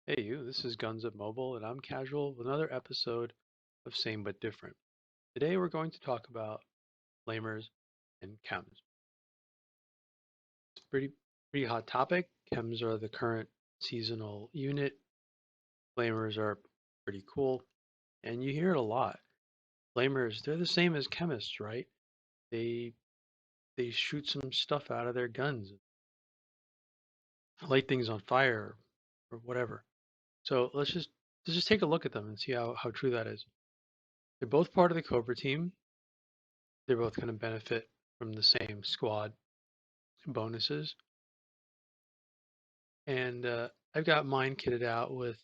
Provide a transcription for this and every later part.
Hey you, this is Guns Up Mobile and I'm Casual with another episode of Same But Different. Today we're going to talk about flamers and chems. It's a pretty hot topic. Chems are the current seasonal unit. Flamers are pretty cool and you hear it a lot. Flamers, they're the same as chemists, right? They they shoot some stuff out of their guns, light things on fire or whatever. So let's just take a look at them and see how true that is. They're both part of the Cobra team. They're both going to benefit from the same squad bonuses. And I've got mine kitted out with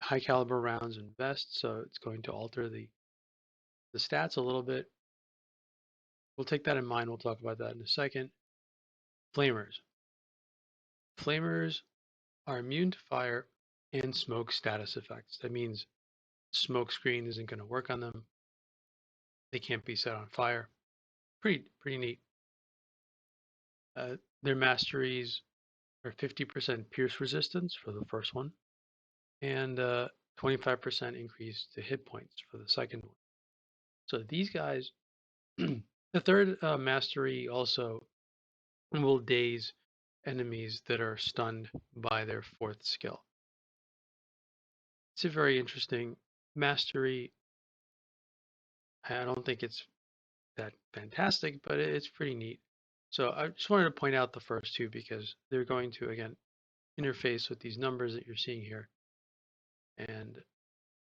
high caliber rounds and vests, so it's going to alter the stats a little bit. We'll take that in mind. We'll talk about that in a second. Flamers. Flamers are immune to fire and smoke status effects. That means smoke screen isn't going to work on them. They can't be set on fire. Pretty neat. Their masteries are 50% pierce resistance for the first one, and 25% increase to hit points for the second one. So these guys, the third mastery also will daze enemies that are stunned by their fourth skill. It's a very interesting mastery. I don't think it's that fantastic, but it's pretty neat. So I just wanted to point out the first two because they're going to, again, interface with these numbers that you're seeing here. And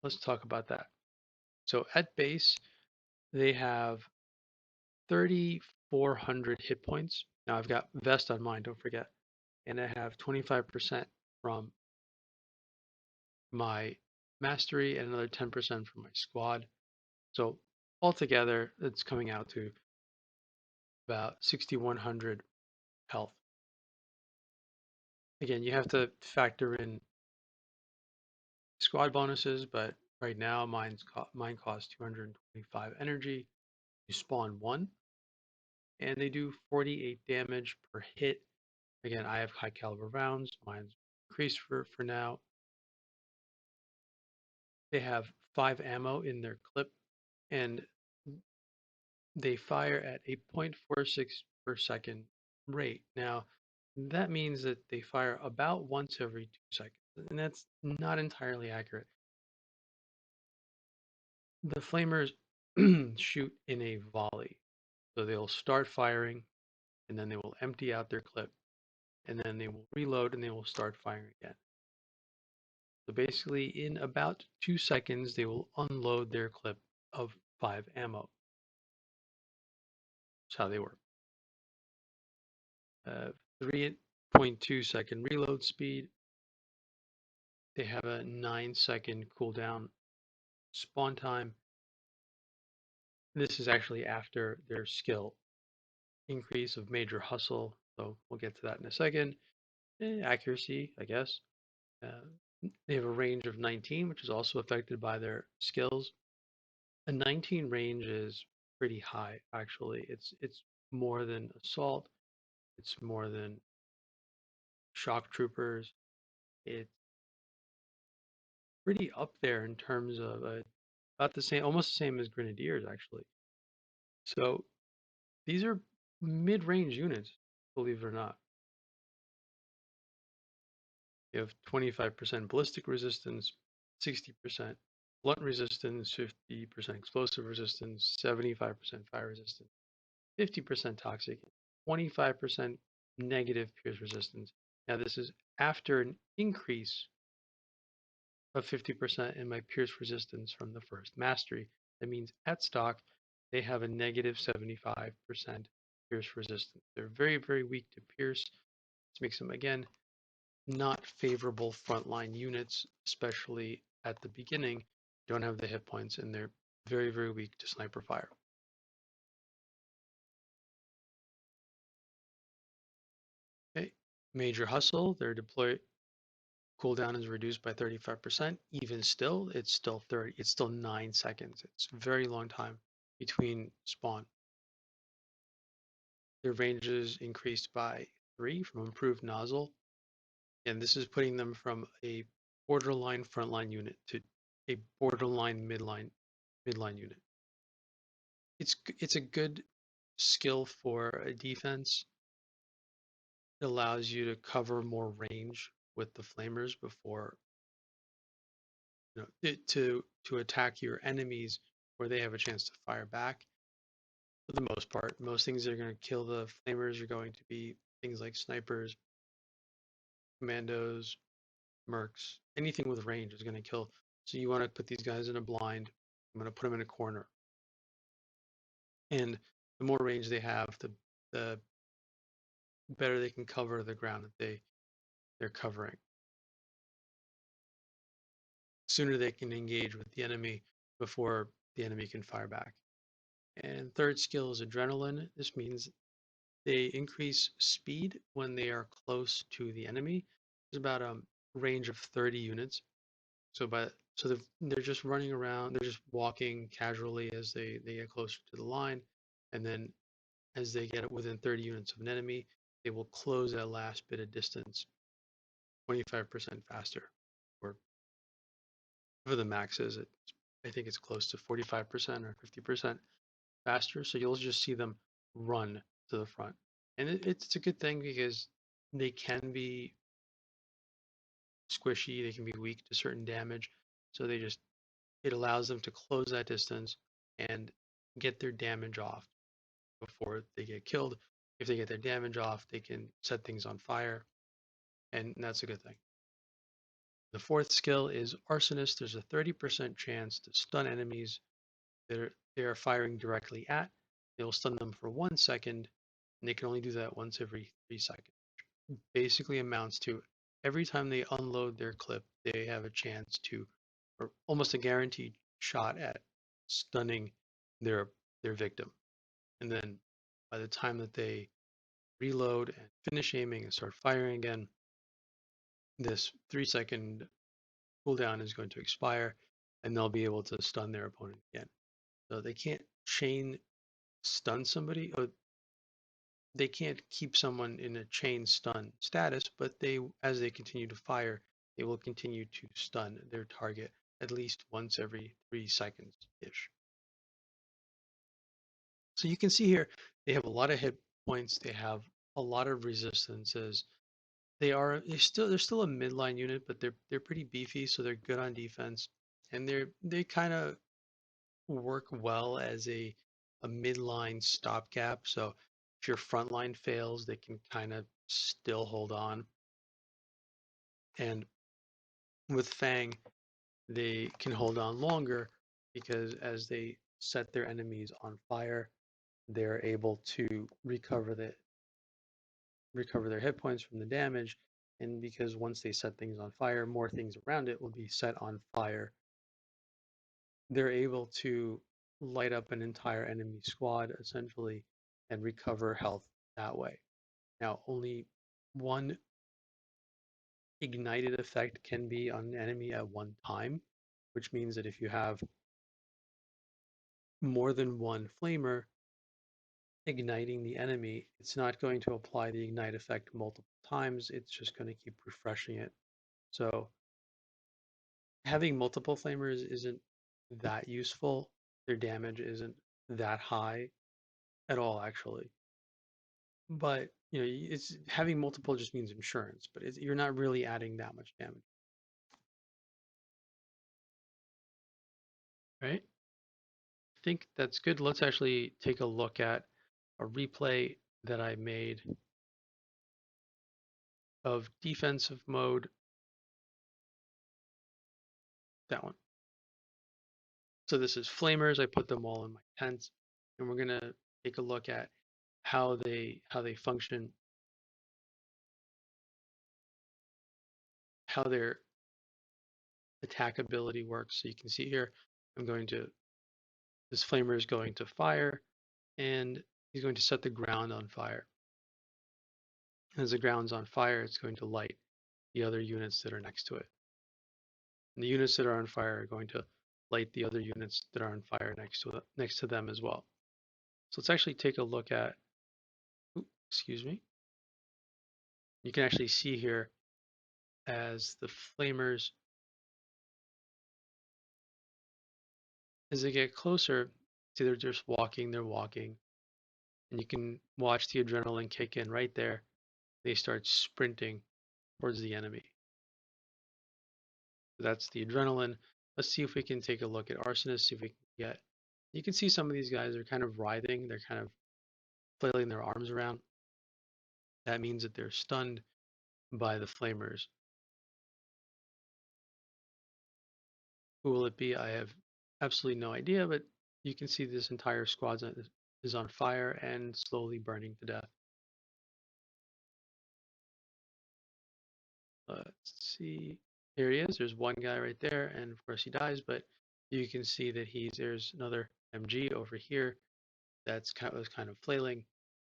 let's talk about that. So at base, they have 3,400 hit points. Now I've got vest on mine, don't forget. And I have 25% from my mastery and another 10% from my squad. So altogether, it's coming out to about 6,100 health. Again, you have to factor in squad bonuses, but right now mine costs 225 energy. You spawn one, and they do 48 damage per hit. Again, I have high caliber rounds. Mine's increased for now. They have 5 ammo in their clip, and they fire at a 0.46 per second rate. Now, that means that they fire about once every 2 seconds, and that's not entirely accurate. The flamers shoot in a volley, so they'll start firing, and then they will empty out their clip, and then they will reload, and they will start firing again. So basically, in about 2 seconds, they will unload their clip of 5 ammo. That's how they work. 3.2 second reload speed. They have a 9 second cooldown spawn time. This is actually after their skill increase of major hustle. So we'll get to that in a second. Accuracy, I guess. Uh, they have a range of 19, which is also affected by their skills. A 19 range is pretty high, actually. It's more than assault. It's more than shock troopers. It's pretty up there in terms of about the same, almost the same as grenadiers, actually. So these are mid-range units, believe it or not. You have 25% ballistic resistance, 60% blunt resistance, 50% explosive resistance, 75% fire resistance, 50% toxic, 25% negative pierce resistance. Now this is after an increase of 50% in my pierce resistance from the first mastery. That means at stock, they have a negative 75% pierce resistance. They're very weak to pierce. This makes them, again, not favorable frontline units, especially at the beginning. Don't have the hit points, and they're very weak to sniper fire. Okay. Major hustle, their deploy cooldown is reduced by 35%. Even still, it's still 30, it's still 9 seconds. It's a very long time between spawn. Their range is increased by 3 from improved nozzle. And this is putting them from a borderline frontline unit to a borderline midline unit. It's a good skill for a defense. It allows you to cover more range with the flamers before to attack your enemies where they have a chance to fire back. For the most part, most things that are going to kill the flamers are going to be things like snipers, commandos, mercs, anything with range is going to kill. So you want to put these guys in a blind. I'm going to put them in a corner, and the more range they have, the better they can cover the ground that they're covering. Sooner they can engage with the enemy before the enemy can fire back. And third skill is adrenaline. This means they increase speed when they are close to the enemy. There's about a range of 30 units. So they're just running around, they're just walking casually as they get closer to the line, and then as they get within 30 units of an enemy, they will close that last bit of distance 25% faster. Or for the maxes, I think it's close to 45% or 50% faster. So you'll just see them run to the front. And it's a good thing because they can be squishy, they can be weak to certain damage. So it allows them to close that distance and get their damage off before they get killed. If they get their damage off, they can set things on fire, and that's a good thing. The fourth skill is Arsonist. There's a 30% chance to stun enemies that they are firing directly at. They will stun them for 1 second, and they can only do that once every 3 seconds. Basically amounts to every time they unload their clip, they have a chance to, or almost a guaranteed shot at stunning their their victim. And then by the time that they reload and finish aiming and start firing again, this 3 second cooldown is going to expire and they'll be able to stun their opponent again. So they can't chain stun somebody, or they can't keep someone in a chain stun status, but as they continue to fire, they will continue to stun their target at least once every 3 seconds ish. So you can see here they have a lot of hit points, they have a lot of resistances. They're still a midline unit, but they're pretty beefy, so they're good on defense, and they kind of work well as a midline stopgap. So if your front line fails, they can kind of still hold on. And with Fang, they can hold on longer because as they set their enemies on fire, they're able to recover their hit points from the damage. And because once they set things on fire, more things around it will be set on fire. They're able to light up an entire enemy squad essentially and recover health that way. Now, only one ignited effect can be on an enemy at one time, which means that if you have more than one flamer igniting the enemy, it's not going to apply the ignite effect multiple times. It's just going to keep refreshing it. So having multiple flamers isn't that useful. Their damage isn't that high at all, actually. But it's having multiple just means insurance, but you're not really adding that much damage, right? I think that's good. Let's actually take a look at a replay that I made of defensive mode. That one. So this is flamers. I put them all in my tents, and we're gonna take a look at how they function, how their attack ability works. So you can see here, this flamer is going to fire, and he's going to set the ground on fire. As the ground's on fire, it's going to light the other units that are next to it. And the units that are on fire are going to light the other units that are on fire next to them as well. So let's actually take a look at, excuse me. You can actually see here as the flamers, as they get closer, see they're just walking, they're walking, and you can watch the adrenaline kick in right there. They start sprinting towards the enemy. That's the adrenaline. Let's see if we can take a look at Arsonist, see if we can get. You can see some of these guys are kind of writhing, they're kind of flailing their arms around. That means that they're stunned by the flamers. Who will it be? I have absolutely no idea, but you can see this entire squad is on fire and slowly burning to death. Let's see. Here he is. There's one guy right there, and of course he dies. But you can see that there's another MG over here that's kind of flailing.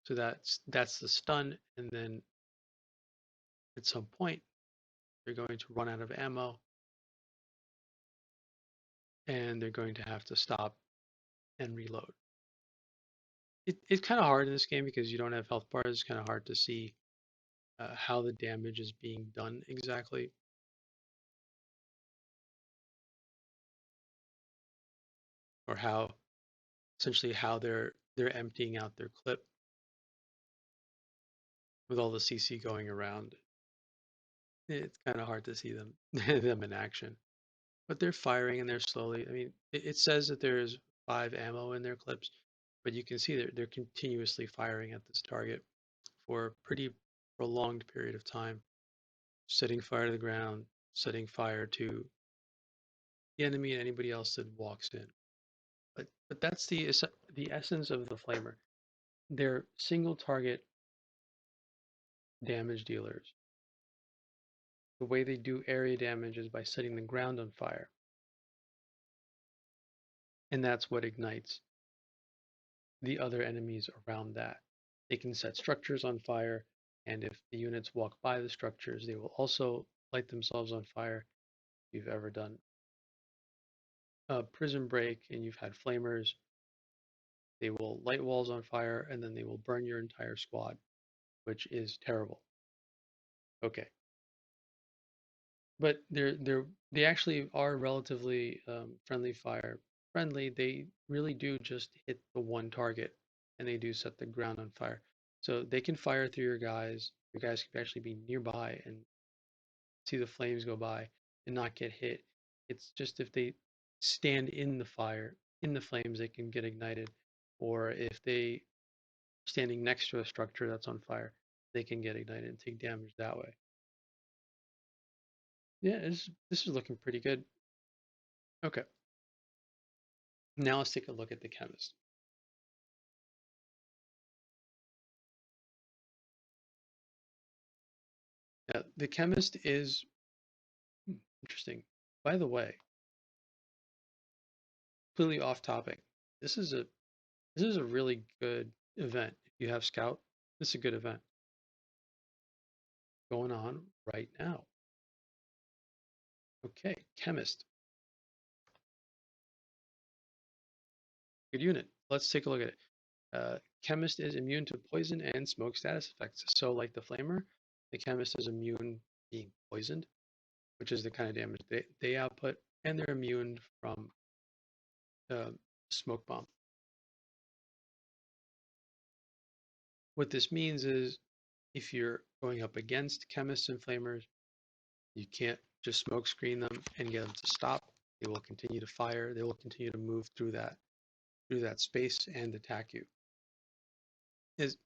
So that's the stun, and then at some point they're going to run out of ammo, and they're going to have to stop and reload. It's kind of hard in this game because you don't have health bars. It's kind of hard to see how the damage is being done exactly, or how essentially how they're emptying out their clip with all the CC going around. It's kind of hard to see them them in action, but they're firing and they're slowly. I mean, it says that there's 5 ammo in their clips, but you can see they're continuously firing at this target for a pretty prolonged period of time, setting fire to the ground, setting fire to the enemy and anybody else that walks in. But that's the essence of the flamer. They're single target damage dealers. The way they do area damage is by setting the ground on fire, and that's what ignites the other enemies around that. They can set structures on fire, and if the units walk by the structures, they will also light themselves on fire. If you've ever done a prison break and you've had flamers, they will light walls on fire and then they will burn your entire squad, which is terrible. Okay, but they actually are relatively friendly fire friendly. They really do just hit the one target, and they do set the ground on fire. So they can fire through your guys. Your guys can actually be nearby and see the flames go by and not get hit. It's just if they stand in the fire, in the flames, they can get ignited, or if they standing next to a structure that's on fire, they can get ignited and take damage that way. Yeah, this is looking pretty good. Okay. Now let's take a look at the chemist. The chemist is interesting. By the way, completely off topic. This is a this is a really good event. If you have Scout, this is a good event going on right now. Okay, chemist, good unit. Let's take a look at it. Chemist is immune to poison and smoke status effects. So, like the flamer, the chemist is immune being poisoned, which is the kind of damage they output, and they're immune from uh, smoke bomb. What this means is if you're going up against chemists and flamers, you can't just smoke screen them and get them to stop. They will continue to fire. They will continue to move through that space and attack you. Is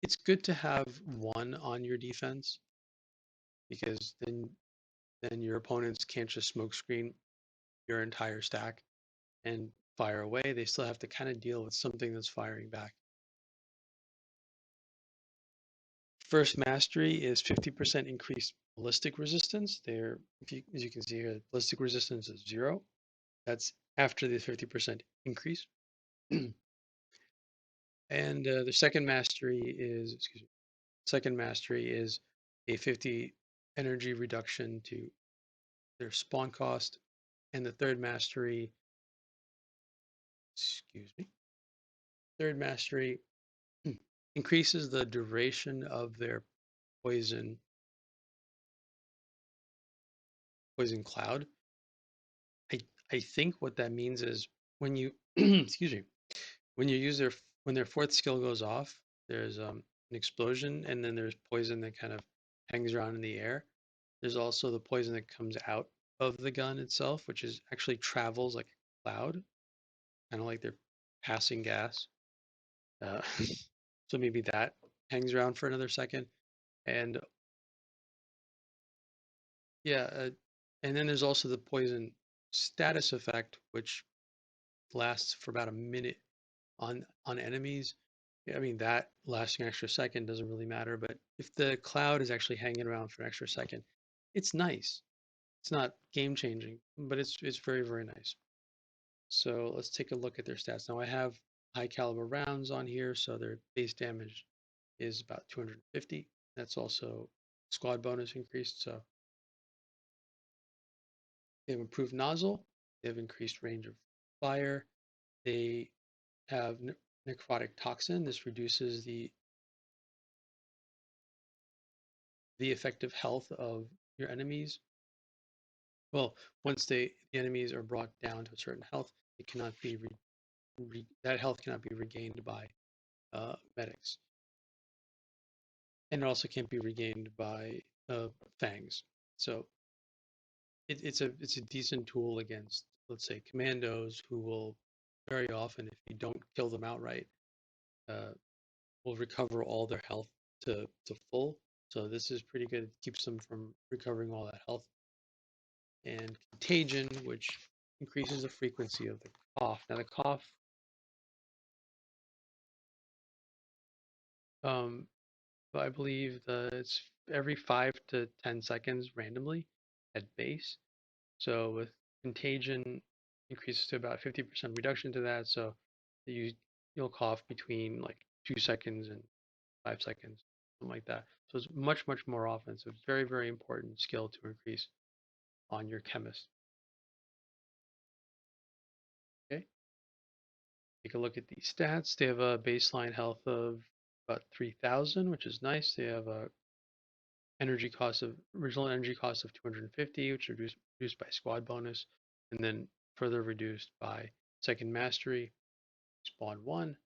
it's good to have one on your defense because then your opponents can't just smoke screen your entire stack and fire away. They still have to kind of deal with something that's firing back. First mastery is 50% increased ballistic resistance. There, if you, as you can see here, ballistic resistance is 0. That's after the 50% increase. And the second mastery is, excuse me, second mastery is a 50 energy reduction to their spawn cost. And the third mastery, excuse me, third mastery increases the duration of their poison poison cloud. I I think what that means is when you excuse me, when you use when their fourth skill goes off, there's an explosion, and then there's poison that kind of hangs around in the air. There's also the poison that comes out of the gun itself, which is actually travels like a cloud, kind of like they're passing gas. Uh, so maybe that hangs around for another second. And yeah, and then there's also the poison status effect, which lasts for about a minute on enemies. Yeah, I mean that lasting an extra second doesn't really matter, but if the cloud is actually hanging around for an extra second, it's nice. It's not game changing, but it's very very nice. So let's take a look at their stats. Now I have high caliber rounds on here, so their base damage is about 250. That's also squad bonus increased, so they have improved nozzle, they have increased range of fire, they have necrotic toxin. This reduces the effective health of your enemies. Well, once the enemies are brought down to a certain health, it cannot be that health cannot be regained by medics, and it also can't be regained by fangs. So it's a decent tool against, let's say, commandos who will very often, if you don't kill them outright, uh, will recover all their health to full. So this is pretty good. It keeps them from recovering all that health. And contagion, which increases the frequency of the cough. Now the cough, um, I believe it's every 5 to 10 seconds randomly at base. So with contagion increases to about 50% reduction to that. So you you'll cough between like 2 seconds and 5 seconds, something like that. So it's much, much more often. So it's very, very important skill to increase on your chemist. Okay. Take a look at these stats. They have a baseline health of about 3,000, which is nice. They have a original energy cost of 250, which is reduced by squad bonus, and then further reduced by second mastery, spawn one.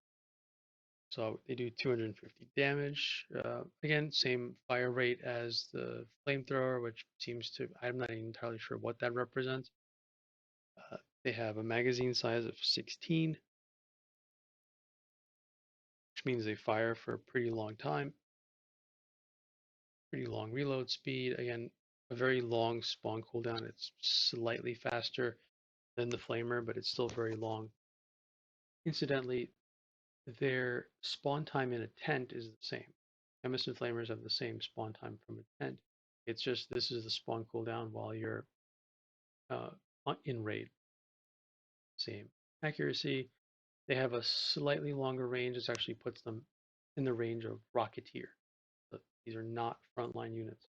So they do 250 damage. Again, same fire rate as the flamethrower, which seems to, I'm not entirely sure what that represents. Uh, they have a magazine size of 16, which means they fire for a pretty long time, pretty long reload speed. Again, a very long spawn cooldown. It's slightly faster than the flamer, but it's still very long. Incidentally, their spawn time in a tent is the same. Chemists and flamers have the same spawn time from a tent. It's just this is the spawn cooldown while you're uh, in raid. Same accuracy. They have a slightly longer range. This actually puts them in the range of Rocketeer. But these are not frontline units.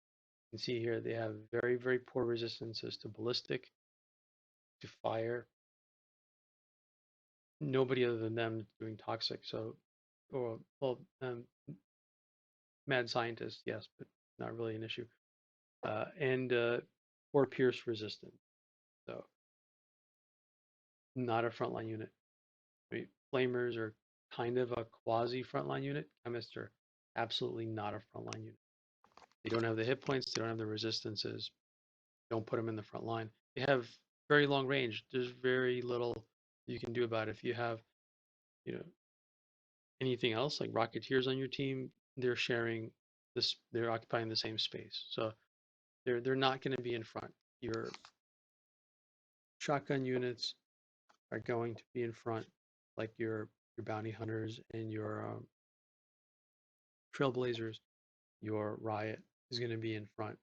You can see here they have very, very poor resistances to ballistic, to fire. Nobody other than them doing toxic. So, or well, mad scientist, yes, but not really an issue. And or pierce resistant. So not a frontline unit. I mean, flamers are kind of a quasi frontline unit. Chemists are absolutely not a frontline unit. They don't have the hit points. They don't have the resistances. Don't put them in the front line. They have very long range. There's very little you can do about it. If you have, you know, anything else like Rocketeers on your team, they're sharing this. They're occupying the same space, so they're not going to be in front. Your shotgun units are going to be in front, like your bounty hunters and your trailblazers. Your riot is going to be in front.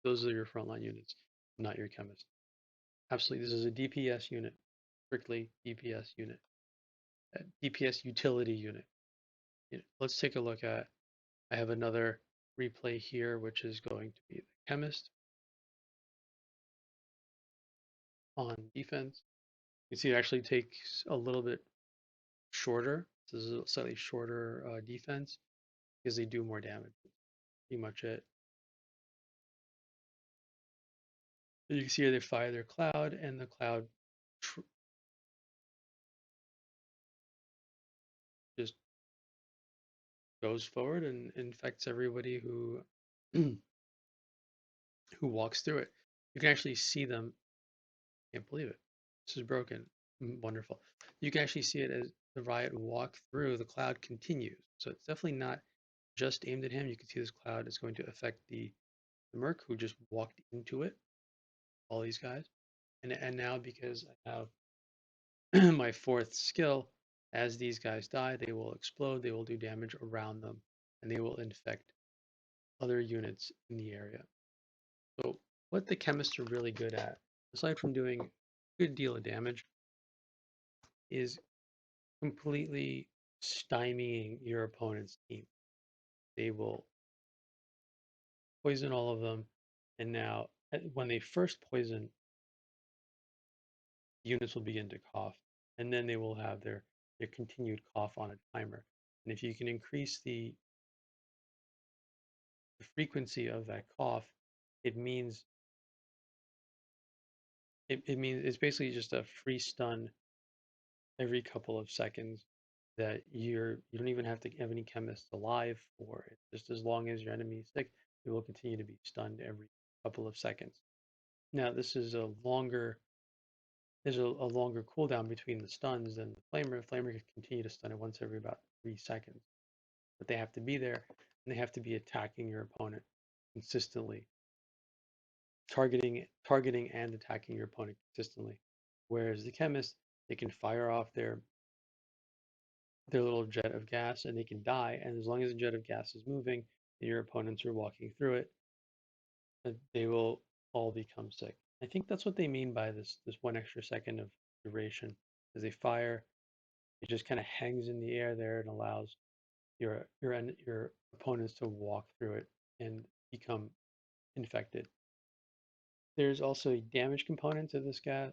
Those are your frontline units, not your chemist. Absolutely, this is a DPS unit, strictly DPS unit, DPS utility unit. Let's take a look at. I have another replay here, which is going to be the chemist on defense. You see, it actually takes a little bit shorter. This is a slightly shorter defense because they do more damage. Pretty much it. You can see they fire their cloud, and the cloud tr- just goes forward and infects everybody who who walks through it. You can actually see them. Can't believe it. This is broken. Wonderful. You can actually see it as the riot walk through. The cloud continues, so it's definitely not just aimed at him. You can see this cloud is going to affect the merc who just walked into it. All these guys, and now because I have my fourth skill, as these guys die, they will explode, they will do damage around them, and they will infect other units in the area. So, what the chemists are really good at, aside from doing a good deal of damage, is completely stymieing your opponent's team. They will poison all of them, and now when they first poison, units will begin to cough, and then they will have their continued cough on a timer. And if you can increase the frequency of that cough, it means it means it's basically just a free stun every couple of seconds that you don't even have to have any chemists alive for it. Just as long as your enemy is sick, it will continue to be stunned every couple of seconds. Now this is a longer there's a longer cooldown between the stuns than the flamer. The flamer can continue to stun it once every about 3 seconds. But they have to be there and they have to be attacking your opponent consistently, targeting and attacking your opponent consistently. Whereas the chemist, they can fire off their little jet of gas and they can die. And as long as the jet of gas is moving and your opponents are walking through it, they will all become sick. I think that's what they mean by this 1 extra second of duration. As they fire, it just kind of hangs in the air there and allows your opponents to walk through it and become infected. There's also a damage component to this gas,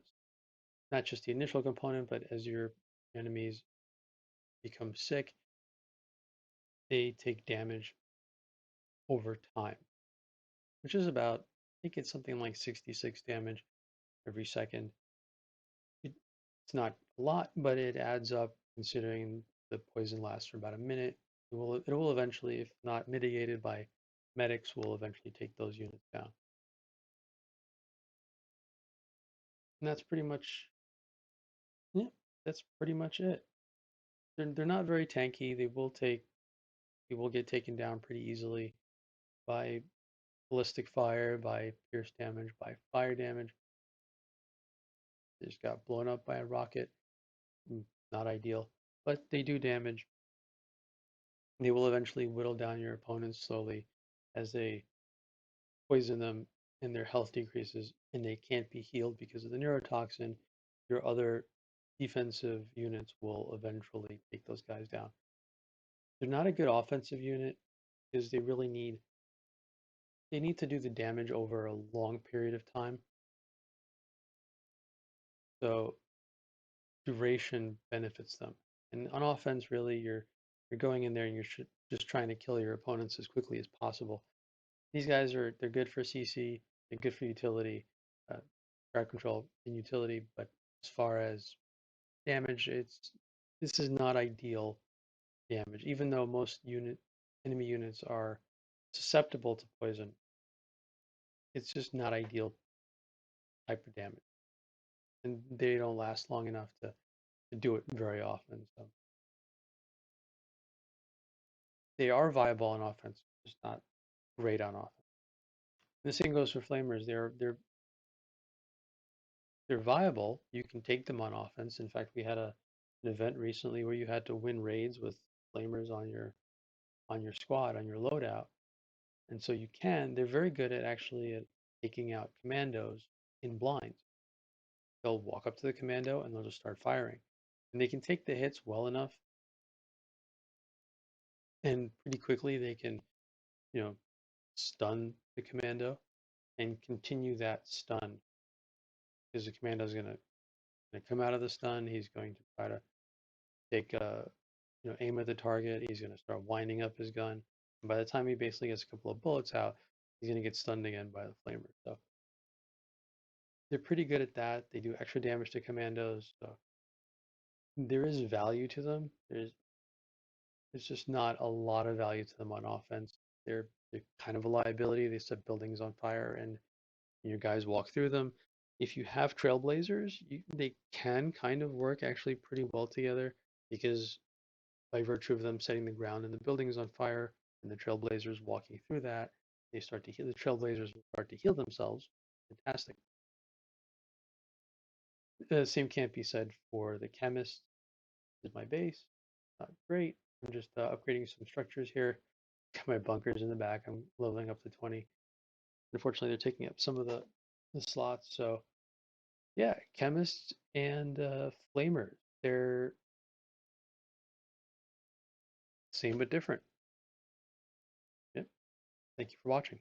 not just the initial component, but as your enemies become sick, they take damage over time, which is about, I think it's something like 66 damage every second. It's not a lot, but it adds up considering the poison lasts for about a minute. It will eventually, if not mitigated by medics, will eventually take those units down. And that's pretty much, yeah, that's pretty much it. They're not very tanky. They will get taken down pretty easily by ballistic fire, by pierce damage, by fire damage. They just got blown up by a rocket. Not ideal, but they do damage. They will eventually whittle down your opponents slowly as they poison them and their health decreases and they can't be healed because of the neurotoxin. Your other defensive units will eventually take those guys down. They're not a good offensive unit because they need to do the damage over a long period of time. So duration benefits them. And on offense, really, you're going in there and you're just trying to kill your opponents as quickly as possible. These guys they're good for CC, they're good for utility, crowd control and utility, but as far as damage, this is not ideal damage. Even though most enemy units are susceptible to poison, it's just not ideal type of damage, and they don't last long enough to do it very often. So they are viable on offense, just not great on offense. And the same goes for flamers. They're viable. You can take them on offense. In fact, we had an event recently where you had to win raids with flamers on your squad, on your loadout. And so you can, they're very good at actually at taking out commandos in blind. They'll walk up to the commando and they'll just start firing. And they can take the hits well enough and pretty quickly they can, you know, stun the commando and continue that stun because the commando is gonna come out of the stun. He's going to try to take aim at the target. He's going to start winding up his gun. And by the time he basically gets a couple of bullets out, he's going to get stunned again by the flamer. So they're pretty good at that. They do extra damage to commandos, so there is value to them. There's just not a lot of value to them on offense. They're kind of a liability. They set buildings on fire, and your guys walk through them. If you have trailblazers, they can kind of work actually pretty well together because by virtue of them setting the ground and the buildings on fire and the trailblazers walking through that, they start to heal. The trailblazers will start to heal themselves. Fantastic. The same can't be said for the chemist. This is my base. Great. I'm just upgrading some structures here. Got my bunkers in the back. I'm leveling up to 20. Unfortunately, they're taking up some of the slots. So yeah, chemists and flamers. They're same but different. Yep. Thank you for watching.